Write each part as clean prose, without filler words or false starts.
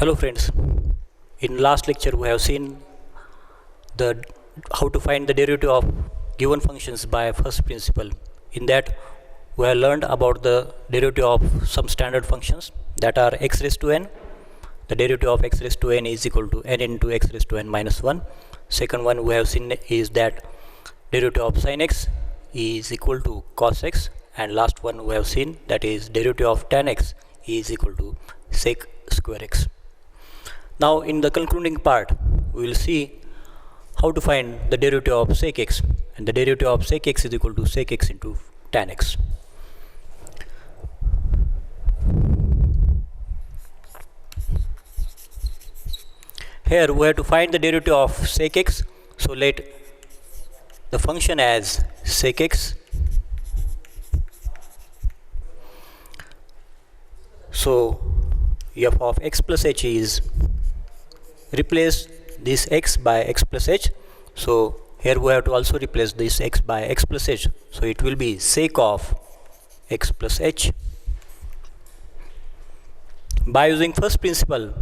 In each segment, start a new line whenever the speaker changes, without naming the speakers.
Hello friends, in last lecture we have seen the how to find the derivative of given functions by first principle. In that we have learned about the derivative of some standard functions that are x raised to n. The derivative of x raised to n is equal to n into x raised to n minus 1. Second one we have seen is that derivative of sin x is equal to cos x, and last one we have seen that is derivative of tan x is equal to sec square x. Now in the concluding part we will see how to find the derivative of sec x, and the derivative of sec x is equal to sec x into tan x. Here we have to find the derivative of sec x, so let the function as sec x. So f of x plus h is replace this x by x plus h. So here we have to also replace this x by x plus h. So it will be sec of x plus h. By using first principle,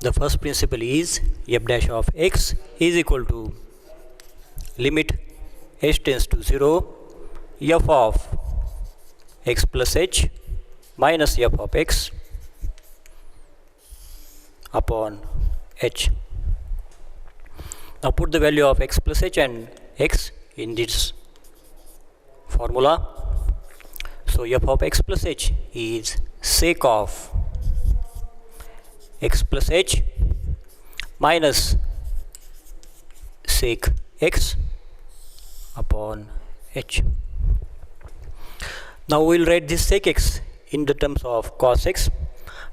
the first principle is f dash of x is equal to limit h tends to 0 f of x plus h minus f of x upon h. Now put the value of x plus h and x in this formula. So f of x plus h is sec of x plus h minus sec x upon h. Now we will write this sec x in the terms of cos x,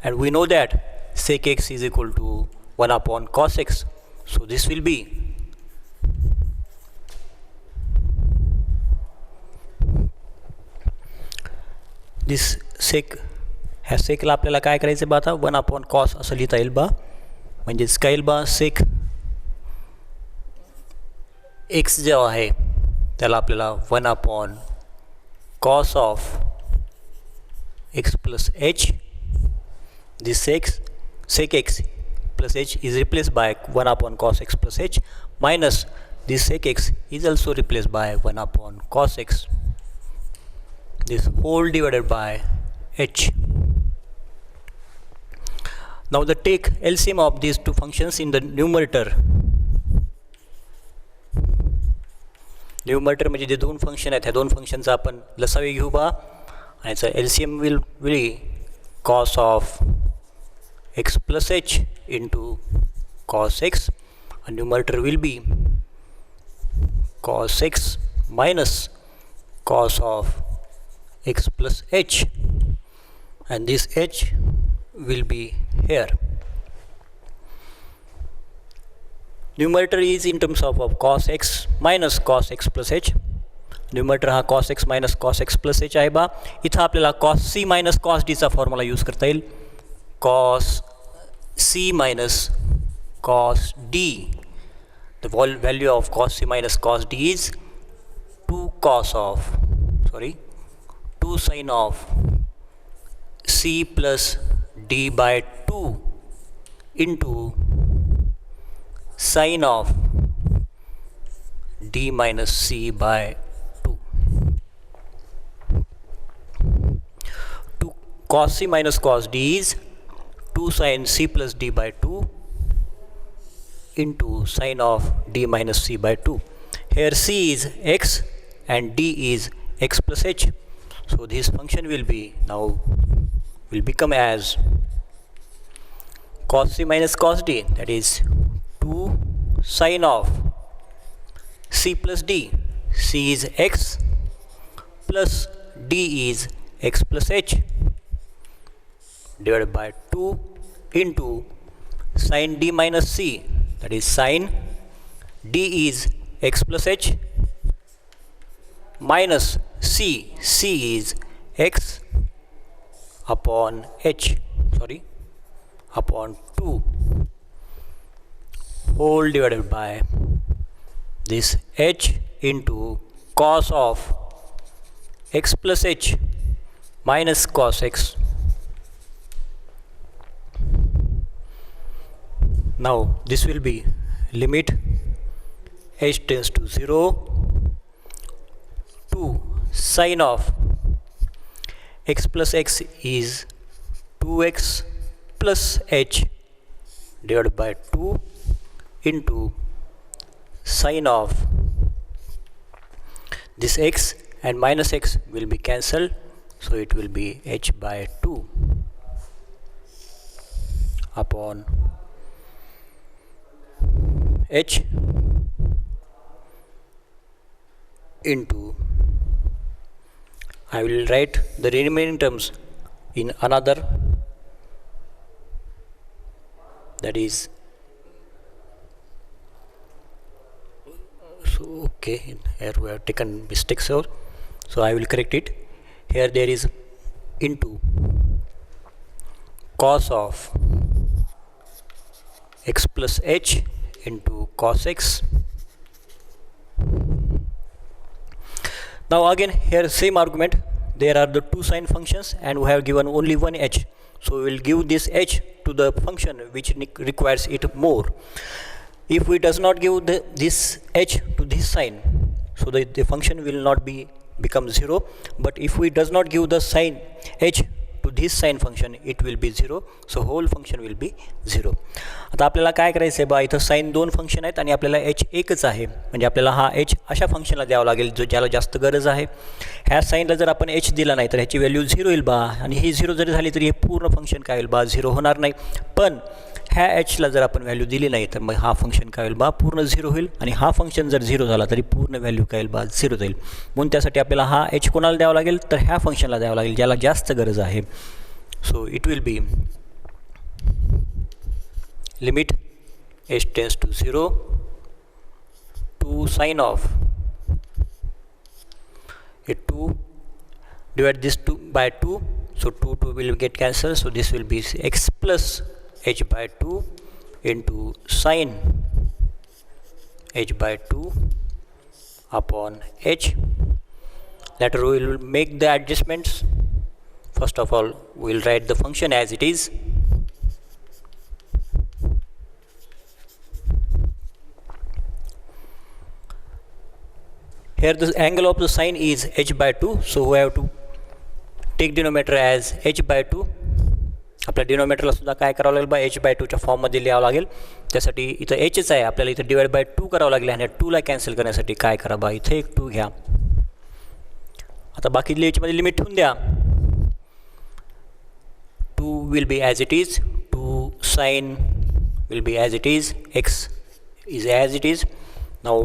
and we know that sec x is equal to 1 upon cos x. So this will be this sec ह्या सेकला आपल्याला काय करायचं बा आता 1 upon cos असं लिहिता येईल बा, म्हणजेच काय येईल बा सेक एक्स जो आहे त्याला आपल्याला 1 upon cos of x plus h, this sec x plus h is replace by 1 upon cos x plus h minus this sec x is also replace by 1 upon cos x, this whole divided by h. Now the take LCM of these two functions in the numerator. Numerator म्हणजे जे दोन function आहेत ह्या दोन फंक्शनचा आपण लसावी घेऊ बा, आणि याचा LCM will be cos of x plus h into cos x, and numerator will be cos x minus cos of x plus h, and this h will be here. Numerator is in terms of cos x minus cos x plus h. Numerator हा cos x minus cos x plus h आहे बा. इथं आपल्याला cos c minus cos d चा formula use करता येईल. cos c minus cos d, the value of cos c minus cos d is 2 sin of c plus d by 2 into sin of d minus c by 2. 2 cos c minus cos d is 2 sin c plus d by 2 into sin of d minus c by 2. Here c is x and d is x plus h. So this function will become as cos c minus cos d, that is 2 sin of c plus d. C is x plus d is x plus h divided by 2 into sin d minus c, that is sin d is x plus h minus c is x upon h, upon 2 whole divided by this h into cos of x plus h minus cos x. Now this will be limit h tends to 0 to sine of x plus x is 2x plus h divided by 2 into sine of this x and minus x will be cancelled, so it will be h by 2 upon h into, I will write the remaining terms in another, that is, so okay, here we have taken mistakes, so I will correct it. Here there is into cos of x plus h into cos x. Now again here same argument, there are the two sine functions and we have given only one h, so we will give this h to the function which requires it more. If we does not give this h to this sine, so the function will not become 0, but if we does not give the sine h to this sine function, it will be 0, so whole function will be 0. आता आपल्याला काय करायचं आहे बा, इथं sign दोन function आहेत आणि आपल्याला h एकच आहे, म्हणजे आपल्याला हा h अशा फंक्शनला द्यावा लागेल जो ज्याला जास्त गरज आहे. ह्या साइनला जर आपण h दिला नाही तर ह्याची व्हॅल्यू 0 येईल बा, आणि ही 0 जरी झाली तरी हे पूर्ण फंक्शन काय होईल बा, 0 होणार नाही. पण ह्या hला जर आपण व्हॅल्यू दिली नाही तर मग हा फंक्शन काय होईल बा, पूर्ण 0 होईल, आणि हा फंक्शन जर 0 झाला तरी पूर्ण व्हॅल्यू काय होईल बा, 0 जाईल. म्हणून त्यासाठी आपल्याला हा h कोणाला द्यावा लागेल, तर ह्या फंक्शनला द्यावा लागेल ज्याला जास्त गरज आहे. So it will be limit h tends to 0 to sine of a 2, divide this 2 by 2, so 2 will get cancelled, so this will be x plus h by 2 into sine h by 2 upon h. Later we will make the adjustments. First of all we will write the function as it is. Here the angle of the sine is h by 2, so we have to take denominator as h by 2. आपल्या डिनोमिनेटरला सुद्धा काय करावं लागेल बा, h by 2 च्या फॉर्ममध्ये लिहावं लागेल. त्यासाठी इथं hच आहे, आपल्याला इथं डिवाइड बाय 2 करावं लागेल, आणि 2 ला कॅन्सल करण्यासाठी काय करा बा, इथे एक 2 घ्या. आता बाकी याच्यामध्ये लिमिट ठेवून द्या. 2 will be as it is, 2 sine will be as it is, x is as it is. Now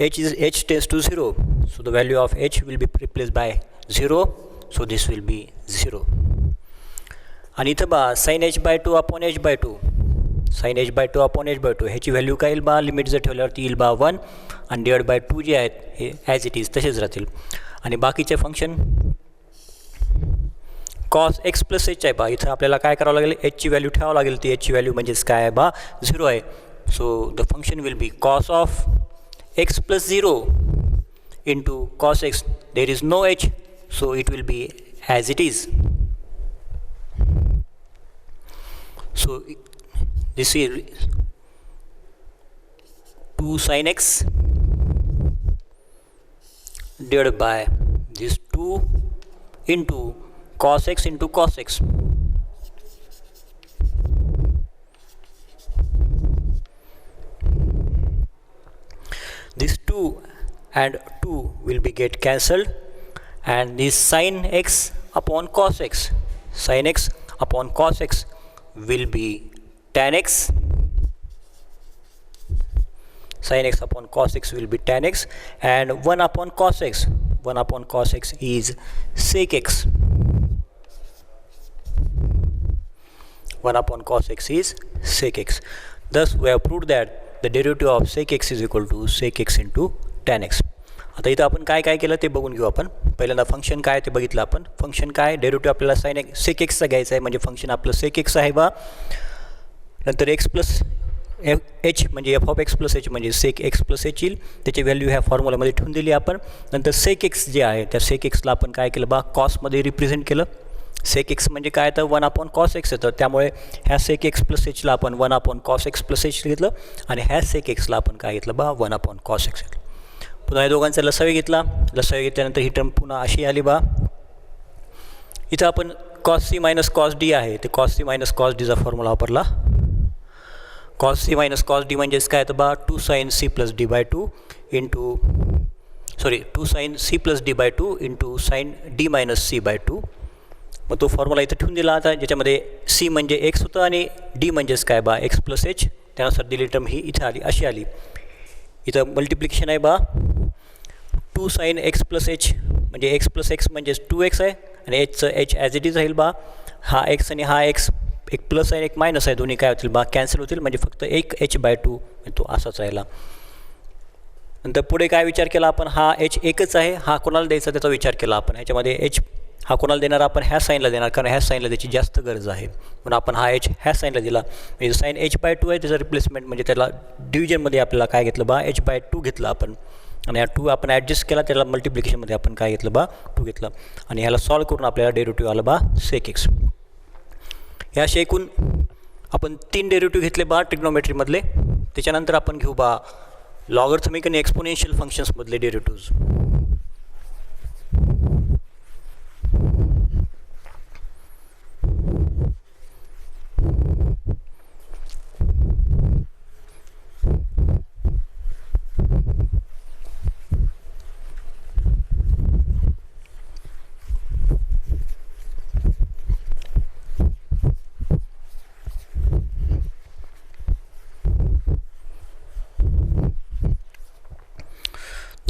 h tends to 0, so the value of h will be replaced by 0, so this will be 0. आणि इथं बा sin h by 2 upon h by 2, sin h by 2 upon h by 2 ह्याची value काय येईल बा, limit जर ठेवल्यावरती येईल बा 1, आणि डिवाइड बाय 2 जे आहेत हे ॲज इट इज तसेच राहतील. आणि बाकीचे function cos x plus h आहे बा, इथं आपल्याला काय करावं लागेल, h ची व्हॅल्यू ठेवावं लागेल. ती h ची व्हॅल्यू म्हणजेच काय आहे बा, 0 आहे. सो the function will B cos of x plus 0 into cos x. There is no h, so it will be as it is. So this is 2 sin x divided by this 2 into cos x into cos x. This 2 and 2 will be get cancelled, and this sin x upon cos x, sin x upon cos x will be tan x, sin x upon cos x will be tan x, and 1 upon cos x, 1 upon cos x is sec x, 1 upon cos x is sec x. Thus we have proved that the derivative of sec x is equal to sec x into tan x. आता इथं आपण काय काय केलं ते बघून घेऊ. आपण पहिल्यांदा फंक्शन काय ते बघितलं आपण. फंक्शन काय, डेरिव्हेटिव्ह आपल्याला साइन एक्स सेक एक्सचा घ्यायचा आहे, म्हणजे फंक्शन आपलं सेक एक्स आहे बा. नंतर एक्स प्लस एच म्हणजे F of x plus h म्हणजे सेक एक्स प्लस एच येईल. त्याची व्हॅल्यू ह्या फॉर्म्युलामध्ये ठेवून दिली आपण. नंतर सेक एक्स जे आहे त्या सेक एक्सला आपण काय केलं बा कॉसमध्ये रिप्रेझेंट केलं. सेक एक्स म्हणजे काय तर 1/cos x येतं. त्यामुळे ह्या सेक एक्स प्लस एचला आपण 1/cos x प्लस एच घेतलं आणि ह्या सेक एक्सला आपण काय घेतलं बा 1/cos x घेतलं. पुन्हा या दोघांचा लसावी घेतला. लसावी घेतल्यानंतर ही टर्म पुन्हा अशी आली बा. इथं आपण cos c minus cos d आहे ते cos c मायनस cos डीचा फॉर्म्युला वापरला. cos c minus cos d म्हणजेच काय तर बा 2 sin c plus d by 2 into 2 sin c plus d by 2 into sin d minus c by 2. मग तो फॉर्म्युला इथं ठेवून दिला आता, ज्याच्यामध्ये c म्हणजे x होतं आणि d म्हणजेच काय बा x प्लस एच. त्यानुसार दिली टर्म ही इथं आली अशी आली. इथं मल्टिप्लिकेशन आहे बा 2 sin x प्लस एच म्हणजे x प्लस एक्स म्हणजेच 2x आहे आणि एचचं एच ॲज इट इज राहील बा. हा एक्स आणि हा एक्स एक प्लस आहे एक मायनस आहे, दोन्ही काय होतील बा कॅन्सल होतील म्हणजे फक्त एक एच बाय 2 तो असाच राहिला. नंतर पुढे काय विचार केला आपण, हा एच एकच आहे, हा कोणाला द्यायचा त्याचा विचार केला आपण. ह्याच्यामध्ये एच हा कोणाला देणार आपण ह्या साईनला देणार, कारण ह्या साईनला त्याची जास्त गरज आहे म्हणून आपण हा एच ह्या साईनला दिला. म्हणजे साईन एच बाय 2 आहे त्याचं रिप्लेसमेंट म्हणजे त्याला डिव्हिजनमध्ये आपल्याला काय घेतलं बा एच बाय 2 घेतलं आपण आणि हा 2 आपण ॲडजस्ट केला, त्याला मल्टिप्लिकेशनमध्ये आपण काय घेतलं बा 2 घेतलं आणि ह्याला सॉल्व करून आपल्याला डेरिव्हेटिव्ह आलं बा सेक एक्स. ह्या असे एकूण आपण 3 डेरिव्हेटिव्ह घेतले बा ट्रिग्नोमेट्रीमधले. त्याच्यानंतर आपण घेऊ बा लॉगर्थमिक आणि एक्सपोनेन्शियल फंक्शन्समधले derivatives.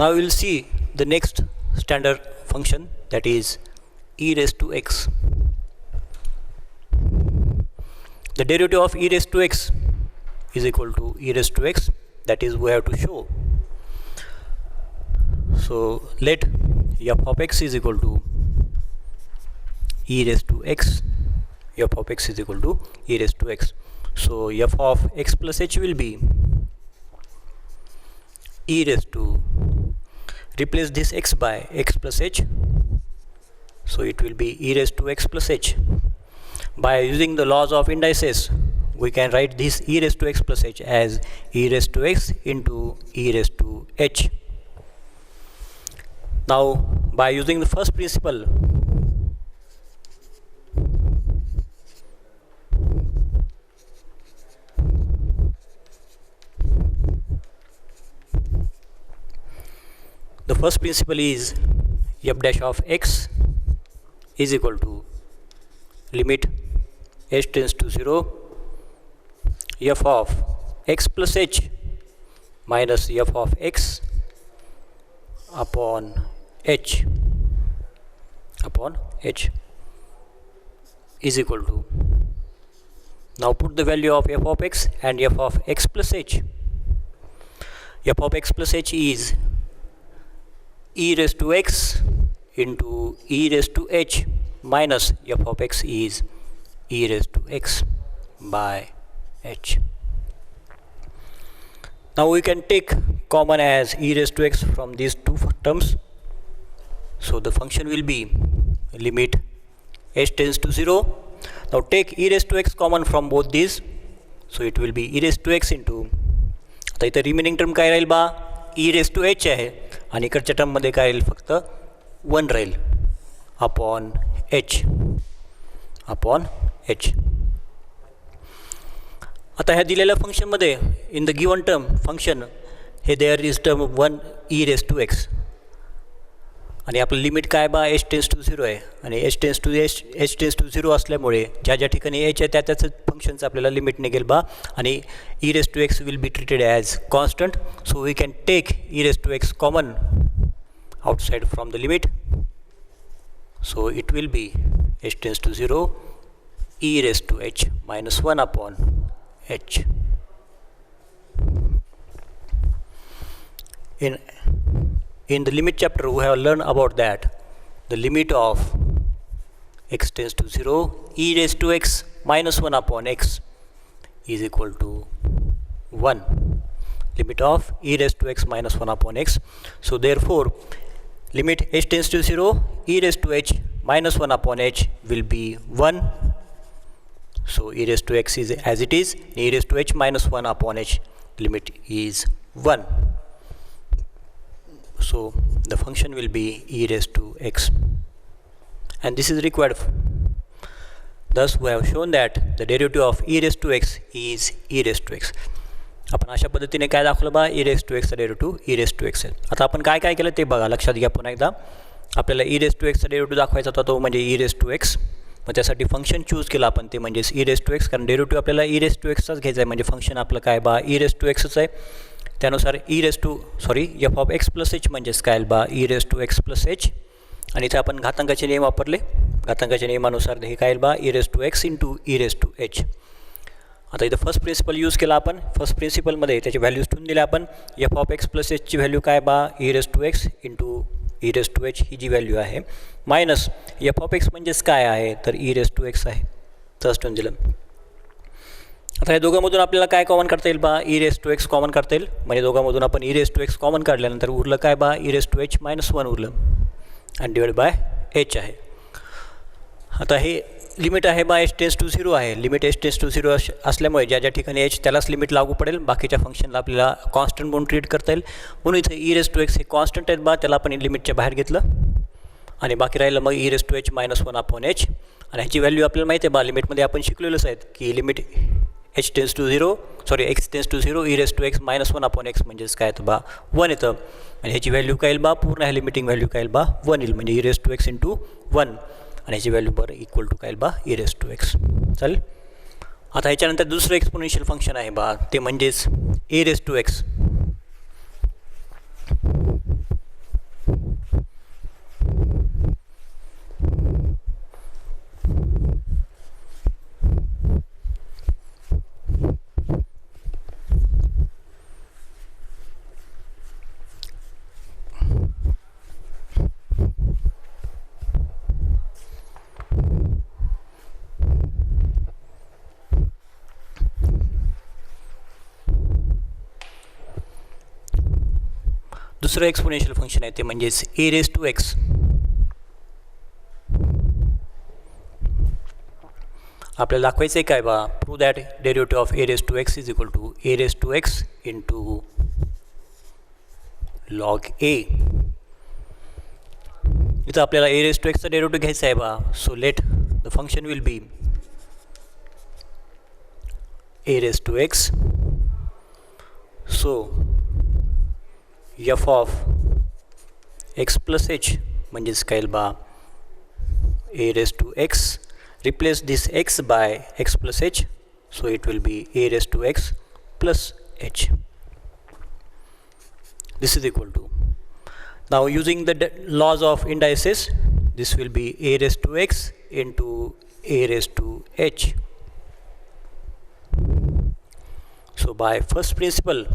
Now we will see the next standard function, that is e raised to x. The derivative of e raised to x is equal to e raised to x, that is we have to show. So let f of x is equal to e raised to x, f of x is equal to e raised to x. So f of x plus h will be e raised to, replace this x by x plus h, so it will be e raised to x plus h. By using the laws of indices we can write this e raised to x plus h as e raised to x into e raised to h. Now by using the first principle, the first principle is f dash of x is equal to limit h tends to 0 f of x plus h minus f of x upon h is equal to, now put the value of f of x and f of x plus h. F of x plus h is e raised to x into e raised to h minus f of x is e raised to x by h. Now we can take common as e raised to x from these two terms. So the function will be limit h tends to 0. Now take e raised to x common from both these. So it will be e raised to x into, आता इथं remaining term काय राहील बा e raised to h आहे आणि इकडच्या टर्ममध्ये काय राहील फक्त 1 राहील अपॉन h. आता ह्या दिलेल्या फंक्शनमध्ये in the given term function हे there is term 1 e raised to x आणि आपलं लिमिट काय बा h टेन्स टू 0 आहे आणि h टेन्स टू 0 असल्यामुळे ज्या ज्या ठिकाणी h आहे त्या त्याच फंक्शनचं आपल्याला लिमिट निघेल बा आणि e raised to x will be treated as constant. So we can take e raised to x common outside from the limit, so it will be h tends to 0 e raised to h minus 1 upon h. In the limit chapter we have learned about that the limit of x tends to 0 e raised to x minus 1 upon x is equal to 1, limit of e raised to x minus 1 upon x. So therefore limit h tends to 0, e raised to h minus 1 upon h will be 1. So e raised to x is as it is, e raised to h minus 1 upon h limit is 1. So the function will be e raised to x, and this is required. Thus we have shown that the derivative of e raised to x is e raised to x. आपण अशा पद्धतीने काय दाखवलं बा, e raised to x चा derivative e raised to x आहे. आता आपण काय काय केलं ते बघा, लक्षात घ्या पुन्हा एकदा. आपल्याला e raised to x चा डेरिव्हेटिव्ह दाखवायचा होता, तो म्हणजे e raised to x. मग त्यासाठी फंक्शन चूज केलं आपण, ते म्हणजे e raised to x, कारण डेरिव्हेटिव्ह आपल्याला e raised to x चाच घ्यायचा आहे, म्हणजे फंक्शन आपलं काय बा e raised to x आहे. त्यानुसार f of x plus h म्हणजेच काय बा e raised to x plus h, आणि इथे आपण घातांकाचे नियम वापरले. घातांकाच्या नियमानुसार हे काय बा e raised to x into e raised to h. आता इथं फर्स्ट प्रिन्सिपल यूज केला आपण. फर्स्ट प्रिन्सिपलमध्ये त्याचे व्हॅल्यूज ठेवून दिले आपण. f ऑफ x प्लस एचची व्हॅल्यू काय बा e raised to x into e raised to h ही जी व्हॅल्यू आहे, मायनस f ऑफ x म्हणजेच काय आहे तर e raised to x आहे, तसं ठेवून दिलं. आता या दोघांमधून आपल्याला काय कॉमन करता येईल बा, e raised to x common करता येईल. म्हणजे दोघांमधून आपण e raised to x common काढल्यानंतर उरलं काय बा e raised to h minus 1 उरलं, आणि डिवाइड बाय h आहे. आता हे लिमिट आहे बा h टेन्स टू 0 आहे. लिमिट h टेन्स टू 0 असल्यामुळे ज्या ज्या ठिकाणी h त्यालाच लिमिट लागू पडेल, बाकीच्या फंक्शनला आपल्याला कॉन्स्टंट म्हणून ट्रीट करता येईल. म्हणून इथे e raised to x हे कॉन्स्टंट आहेत बा, त्याला आपण लिमिटच्या बाहेर घेतलं, आणि बाकी राहिलं मग e raised to h minus 1 upon h. आणि ह्याची व्हॅल्यू आपल्याला माहिती आहे बा, लिमिटमध्ये आपण शिकलेलंच आहेत की limit h tends to 0 x tends to 0 e raised to x minus 1 upon x म्हणजेच काय तर बा 1 येतं. आणि ह्याची व्हॅल्यू काय येईल बा, पूर्ण ह्या लिमिटिंग व्हॅल्यू काय येईल बा 1 येईल, म्हणजे e raised to x into 1, आणि ह्याची व्हॅल्यू बरं इक्वल टू काय बा e raised to x. चालेल. आता ह्याच्यानंतर दुसरं एक्सपोनेन्शियल फंक्शन आहे बा, ते म्हणजेच e raised to x. दुसरं एक्सपोनेन्शियल फंक्शन आहे ते म्हणजेच e raised to x. आपल्याला दाखवायचं आहे काय बा, prove that derivative of e raised to x is equal to e raised to x into log a. इथं आपल्याला e raised to x चा डेरिव्हेटिव्ह घ्यायचा आहे बा. So let the function will be e raised to x. So f of x plus h म्हणजेच काय बा a raised to x. Replace this x by x plus h, so it will be a raised to x plus h. This is equal to, now using the laws of indices, this will be a raised to x into a raised to h. So by first principle,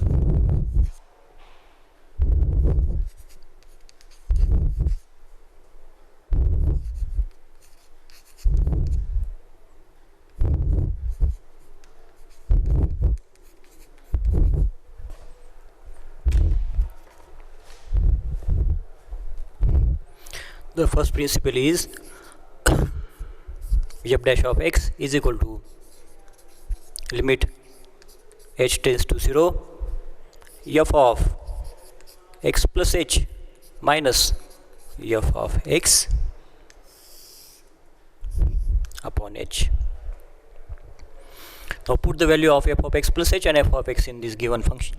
the first principle is f dash of x is equal to limit h tends to 0 f of x plus h minus f of x upon h. Now put the value of f of x plus h and f of x in this given function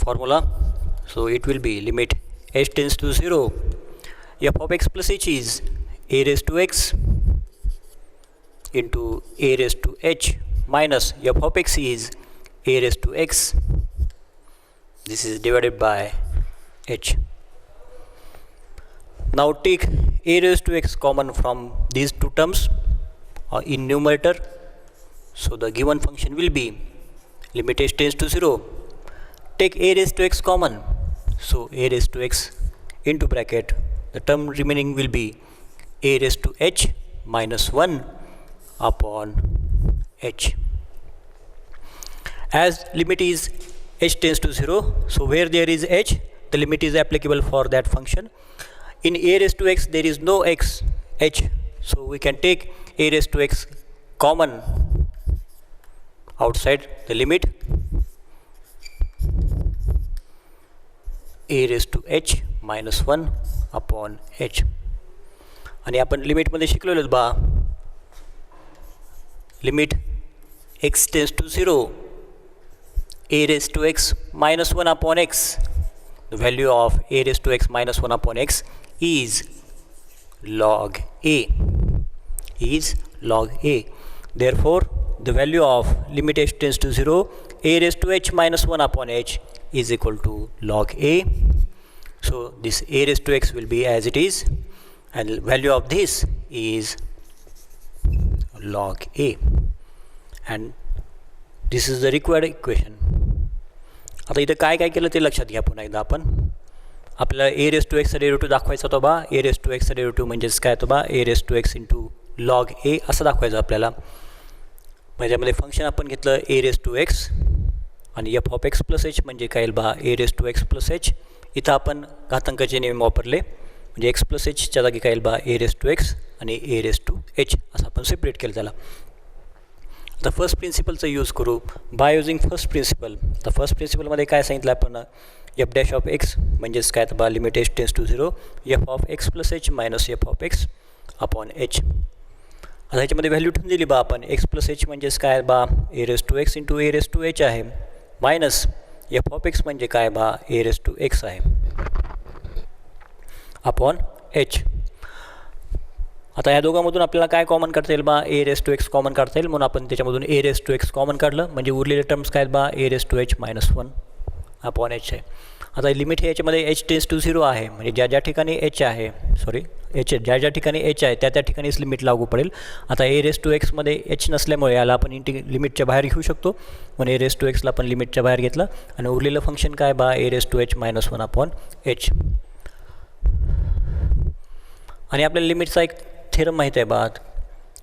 formula. So it will be limit h tends to 0 f of x plus h is a raised to x into a raised to h minus f of x is a raised to x. This is divided by h. Now take a raised to x common from these two terms in numerator. So the given function will be limit h tends to 0. Take a raised to x common. So a raised to x into bracket, the term remaining will be a raised to h minus 1 upon h. As limit is h tends to 0, so where there is h, the limit is applicable for that function. In a raised to x there is no x h, so we can take a raised to x common outside the limit. A raised to h minus 1 upon h. आणि आपण लिमिटमध्ये शिकलेलो बा, limit x tends to 0, a raised to x minus 1 upon x. The value of a raised to x minus 1 upon x is log a. Is log a. Therefore, the value of limit h tends to 0, a raised to h minus 1 upon h is equal to log a. So this a raised to x will be as it is, and the value of this is log a, and this is the required equation. आता इथं काय काय केलं ते लक्षात घ्या. पुन्हा एकदा आपण आपल्याला ए रेस टू एक्सचा डेरिव्हेटिव्ह दाखवायचा होता बा. ए रेस टू एक्सचा डेरिव्हेटिव्ह म्हणजेच काय होतं बा, e raise to x into log e असं दाखवायचं आपल्याला. त्याच्यामध्ये फंक्शन आपण घेतलं ए रेस टू एक्स, आणि f of x plus h म्हणजे काय येईल बा, e raise to x plus h. इथं आपण घातांकाचे नियम वापरले, म्हणजे एक्स प्लस एचच्या जागी काय येईल बा, ए रेस टू एक्स आणि ए रेस टू एच असं आपण सेपरेट केलं त्याला. आता फर्स्ट प्रिन्सिपलचा यूज करू. By using first principle. तर फर्स्ट प्रिन्सिपलमध्ये काय सांगितलं आपण, एफ डॅश ऑफ एक्स म्हणजेच काय तर बा, limit h tends to 0, f of x plus h minus f of x upon h. आता ह्याच्यामध्ये व्हॅल्यू ठेवून दिली बा आपण, एक्स प्लस एच म्हणजेच काय बा, e raise to x into e raise to h आहे, मायनस एफ ऑफ एक्स म्हणजे काय बा, ए रेस टू एक्स आहे अपॉन एच. आता ह्या दोघांमधून आपल्याला काय कॉमन काढता येईल बा, e raise to x common काढता येईल, म्हणून आपण त्याच्यामधून e raise to x common काढलं, म्हणजे उरलेले टर्म्स काय बा, e raise to h minus 1 upon h आहे. आता लिमिट हे याच्यामध्ये एच टेन्स टू 0 आहे, म्हणजे ज्या ज्या ठिकाणी एच आहे, ज्या ज्या ठिकाणी एच आहे त्या त्या ठिकाणीच लिमिट लागू पडेल. आता ए रेस टू एक्समध्ये एच नसल्यामुळे याला आपण लिमिटच्या बाहेर घेऊ शकतो, म्हणून ए रेस टू एक्सला आपण लिमिटच्या बाहेर घेतलं, आणि उरलेलं फंक्शन काय बा, e raise to h minus 1 upon h. आणि आपल्याला लिमिटचा एक थेरम माहीत आहे बा,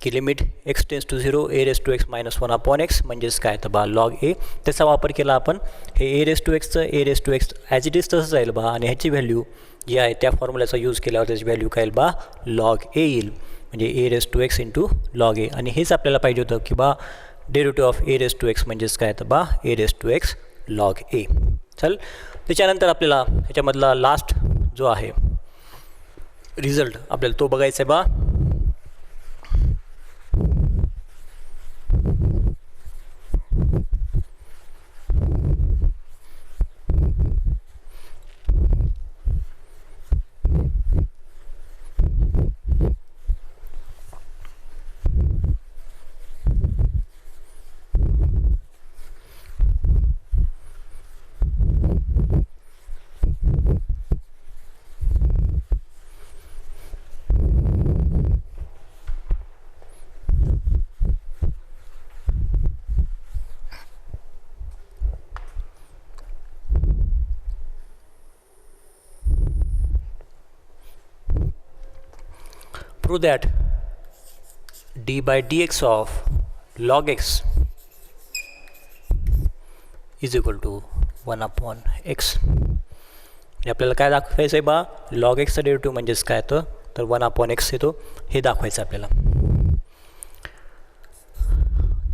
की limit x tends to 0, e raise to x minus 1 upon x म्हणजेच काय तर बा, लॉग ए. त्याचा वापर केला आपण. हे ए रेस टू एक्सचं e raise to x as it is तसंच राहील बा, आणि ह्याची व्हॅल्यू जी आहे त्या फॉर्म्युल्याचा यूज केल्यावर त्याची व्हॅल्यू काय येईल बा, लॉग ए येईल, म्हणजे e raise to x into log e. आणि हेच आपल्याला पाहिजे होतं की बा, derivative of e raise to x म्हणजेच काय तर बा, e raise to x log e. चल, त्याच्यानंतर आपल्याला ह्याच्यामधला लास्ट जो आहे रिझल्ट आपल्याला तो बघायचा आहे बा. Prove that d by dx of log x is equal to 1 upon x. म्हणजे आपल्याला काय दाखवायचं आहे बा, लॉग एक्सचा डेरिव्हेटिव्ह म्हणजेच काय तर 1 अपॉन एक्स येतो, हे दाखवायचं आपल्याला.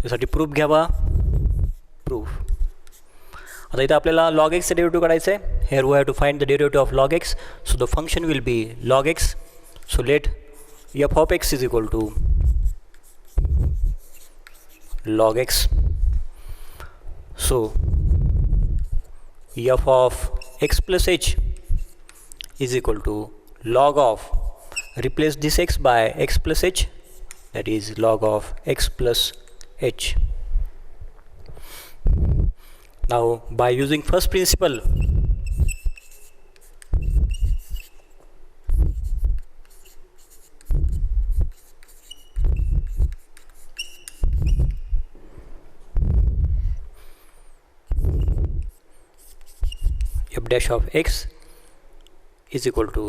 त्यासाठी प्रूफ घ्या बा, प्रूफ. आता इथं आपल्याला लॉग एक्सचा डेरिव्हेटिव्ह काढायचं आहे. Here we have to find the derivative of log x. So the function will be log x. So let f of x is equal to log x. So f of x plus h is equal to log of, replace this x by x plus h, that is log of x plus h. Now by using first principle, f dash of x is equal to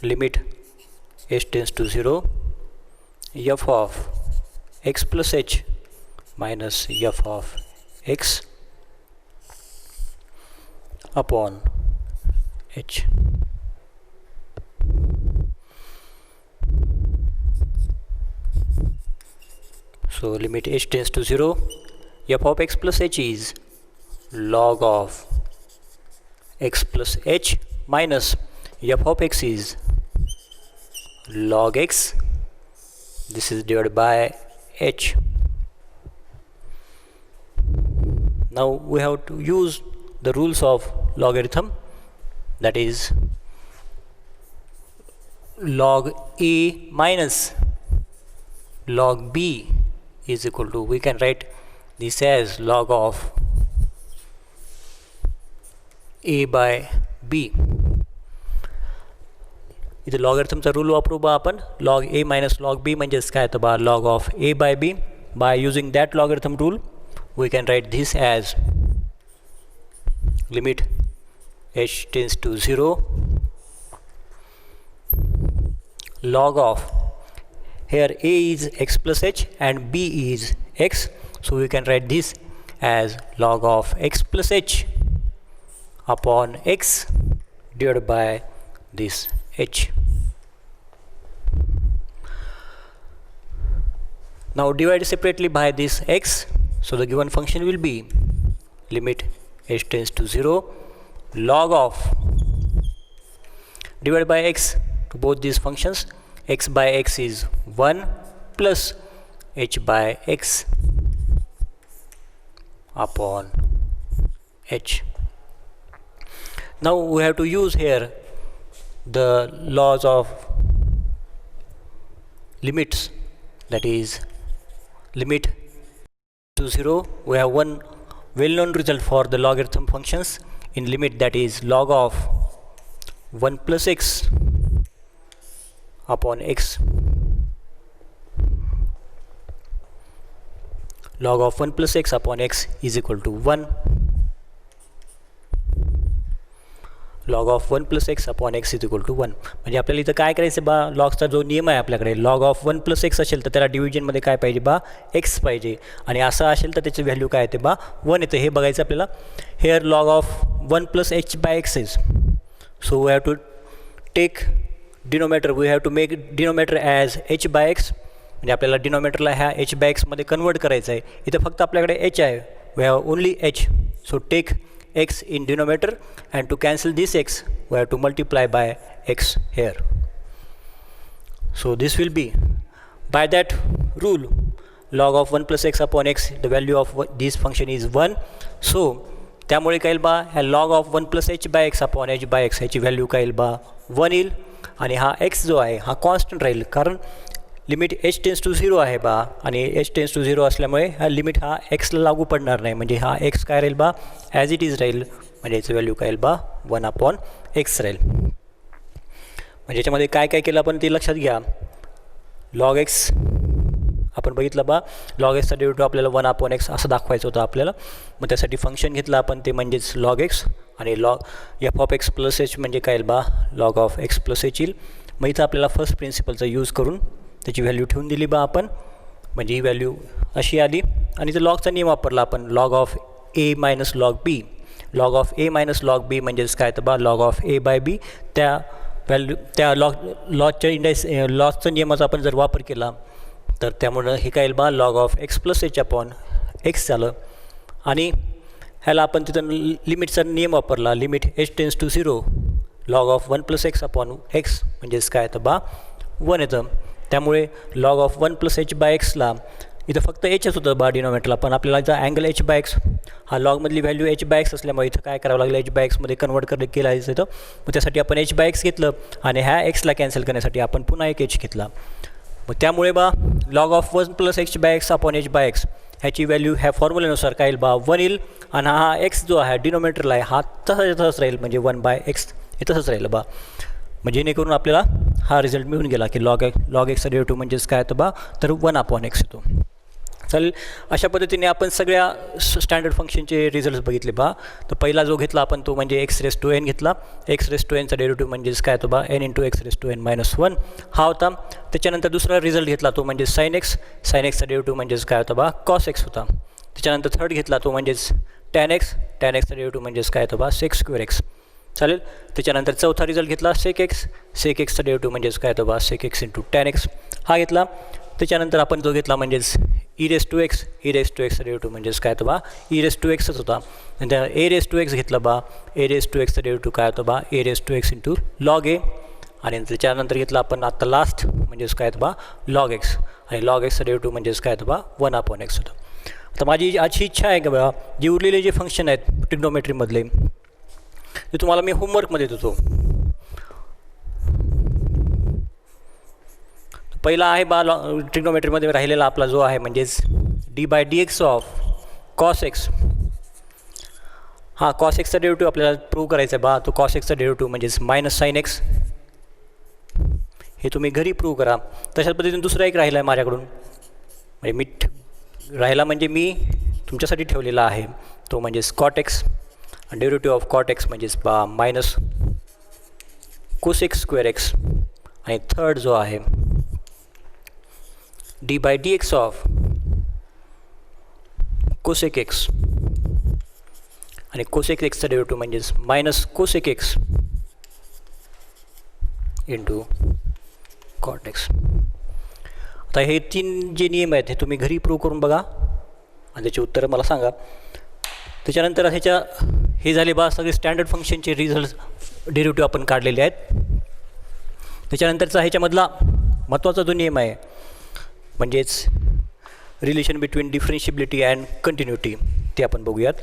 limit h tends to 0, f of x plus h minus f of x upon h. So limit h tends to 0, f of x plus h is log of x plus h minus f of x is log x, this is divided by h. Now we have to use the rules of logarithm, that is log a minus log b is equal to, we can write this as log of a by b. इथे लॉगरिथमचा rule वापरू बा आपण, log a minus log b म्हणजेच काय तर बा log of a by b. By using that logarithm rule we can write this as limit h tends to 0 log of, here a is x plus h and b is x, so we can write this as log of x plus h upon x divided by this h. Now divide separately by this x, so the given function will be limit h tends to 0 log of, divided by x to both these functions, x by x is 1 plus h by x upon h. Now we have to use here the laws of limits, that is limit to 0, we have one well-known result for the logarithm functions in limit, that is log of 1 plus x upon x, log of 1 plus x upon x is equal to 1, log of 1 plus x upon x is equal to 1. म्हणजे आपल्याला इथं काय करायचं बा, लॉगचा जो नियम आहे आपल्याकडे, लॉग ऑफ 1 प्लस एक्स असेल तर त्याला डिव्हिजनमध्ये काय पाहिजे बा, एक्स पाहिजे, आणि असं असेल तर त्याची व्हॅल्यू काय येते बा, 1 येते. हे बघायचं आपल्याला. Here log of 1 plus h by x is, so we have to take denominator, we have to make denominator as h by x, म्हणजे आपल्याला डिनोमेटरला ह्या एच बाय एक्समध्ये कन्वर्ट करायचं आहे. इथं फक्त आपल्याकडे एच आहे, we have only h, so take x in denominator, and to cancel this x we have to multiply by x here. So this will be, by that rule, log of 1 plus x upon x, the value of this function is 1. So त्यामुळे काय येईल बा, ह्या log of 1 plus h by x upon h by x ह्याची value काय येईल बा, 1 येईल, आणि हा x जो आहे हा कॉन्स्टंट राहील, कारण लिमिट h टेन्स टू 0 आहे बा, आणि h टेन्स टू 0 असल्यामुळे हा लिमिट हा xला लागू पडणार नाही, म्हणजे हा x काय राहील बा, ॲज इट इज राहील, म्हणजे याचं व्हॅल्यू काय येईल बा, 1 अपॉन x राहील. म्हणजे याच्यामध्ये काय काय केलं आपण ते लक्षात घ्या. लॉग एक्स आपण बघितलं बा, लॉग एक्सचा डेरिव्हेटिव्ह आपल्याला 1 अपॉन x असं दाखवायचं होतं आपल्याला, मग त्यासाठी फंक्शन घेतलं आपण, ते म्हणजेच लॉग एक्स, आणि log F of x plus h म्हणजे काय येईल बा, log of x plus H येईल. मग इथं आपल्याला फर्स्ट प्रिन्सिपलचा यूज करून त्याची व्हॅल्यू ठेवून दिली बा आपण, म्हणजे ही व्हॅल्यू अशी आली, आणि इथं लॉगचा नियम वापरला आपण, log of a minus log b, log of a minus log b म्हणजेच काय तर बा, log of a by b. त्या व्हॅल्यू त्या लॉजच्या लॉजचा नियमाचा आपण जर वापर केला तर त्यामुळं हे काय येईल बा, log of x plus h upon x झालं, आणि ह्याला आपण तिथं लिमिटचा नियम वापरला, limit h tends to 0 log of 1 plus x upon x म्हणजेच काय तर बा 1 येतं. त्यामुळे log of 1 plus h by एक्सला इथं फक्त एचच होतं बा डिनोमिनेटरला, पण आपल्याला इथं अँगल एच बाय एक्स, हा लॉगमधली व्हॅल्यू एच बाय एक्स असल्यामुळे इथं काय करावं लागलं, एच बाय एक्समध्ये कन्वर्ट केलं इथं. मग त्यासाठी आपण एच बाय एक्स घेतलं, आणि ह्या एक्सला कॅन्सल करण्यासाठी आपण पुन्हा एक एच घेतला. मग त्यामुळे बा log of 1 plus h by x upon h by x ह्याची व्हॅल्यू ह्या फॉर्म्युलेनुसार काय येईल बा, 1 येईल, आणि हा एक्स जो आहे डिनोमिनेटरला आहे हा तसंच राहील, म्हणजे 1 बाय एक्स हे तसंच राहील बा. म्हणजे जेणेकरून आपल्याला हा रिझल्ट मिळून गेला की लॉग एक्सचा डेरिव्हेटिव्ह म्हणजेच काय तर बा, तर 1 अपॉन एक्स येतो. चालेल, अशा पद्धतीने आपण सगळ्या स्टँडर्ड फंक्शनचे रिझल्ट बघितले बा. तर पहिला जो घेतला आपण तो म्हणजे एक्स रेस टू एन घेतला, एक्स रेस टू एनचा डेरिव्हेटिव्ह म्हणजेच काय तो बा, n into x raise to n minus 1 हा होता. त्याच्यानंतर दुसरा रिझल्ट घेतला तो म्हणजे साइन एक्सचा डेरिव्हेटिव्ह म्हणजेच काय होता बा, कॉस एक्स होता. त्याच्यानंतर थर्ड घेतला तो म्हणजेच tan x, tan xचा डेरिव्हेटिव्ह म्हणजेच काय तो बा sec square x चालेल. त्याच्यानंतर चौथा रिझल्ट घेतला sec x, sec xचा डेरिव्हेटिव्ह म्हणजेच काय तो बा sec x into tan x हा घेतला. त्याच्यानंतर आपण जो घेतला म्हणजेच e raised to x, e raised to x चा डेरिव्हेटिव्ह म्हणजेच काय तो बा e raised to xच होता. नंतर a raised to x घेतला बा, a raised to x चा डेरिव्हेटिव्ह काय होता बा a raised to x into log a आणि त्याच्यानंतर घेतला आपण आता लास्ट म्हणजेच काय होतं बा log x आणि log x चा डेरिव्हेटिव्ह म्हणजेच काय होतं बा 1/x होतं. आता माझी आजची इच्छा आहे की बा जे उरलेले जे फंक्शन आहेत ट्रिग्नोमेट्रीमधले ते तुम्हाला मी होमवर्कमध्ये देतो. पहिला आहे बा ट्रिग्नोमेट्रीमध्ये राहिलेला आपला जो आहे म्हणजेच d/dx ऑफ cos x. हा cos x चा डेरिव्हेटिव्ह आपल्याला प्रूव्ह करायचा आहे बा. तो cos x चा डेरिव्हेटिव्ह म्हणजेच -sin x हे तुम्ही घरी प्रूव्ह करा. तशाच पद्धतीने दुसरा एक राहिला आहे माझ्याकडून म्हणजे मी तुमच्यासाठी ठेवलेला आहे तो म्हणजेच cot x derivative of cot x म्हणजेच बा मायनस cosec square x आणि थर्ड जो आहे d/dx ऑफ cosec x आणि cosec x चा डेरिव्हेटिव्ह म्हणजेच minus cosec x into cot x. आता हे 3 जे नियम आहेत हे तुम्ही घरी प्रूव्ह करून बघा आणि त्याची उत्तरं मला सांगा. त्याच्यानंतर हे झाले बा सगळे स्टँडर्ड फंक्शनचे रिझल्ट डेरिव्हेटिव्ह आपण काढलेले आहेत. त्याच्यानंतरचा ह्याच्यामधला महत्त्वाचा जो नियम आहे म्हणजेच रिलेशन बिटवीन डिफरन्शिएबिलिटी अँड कंटिन्युटी ते आपण बघूयात.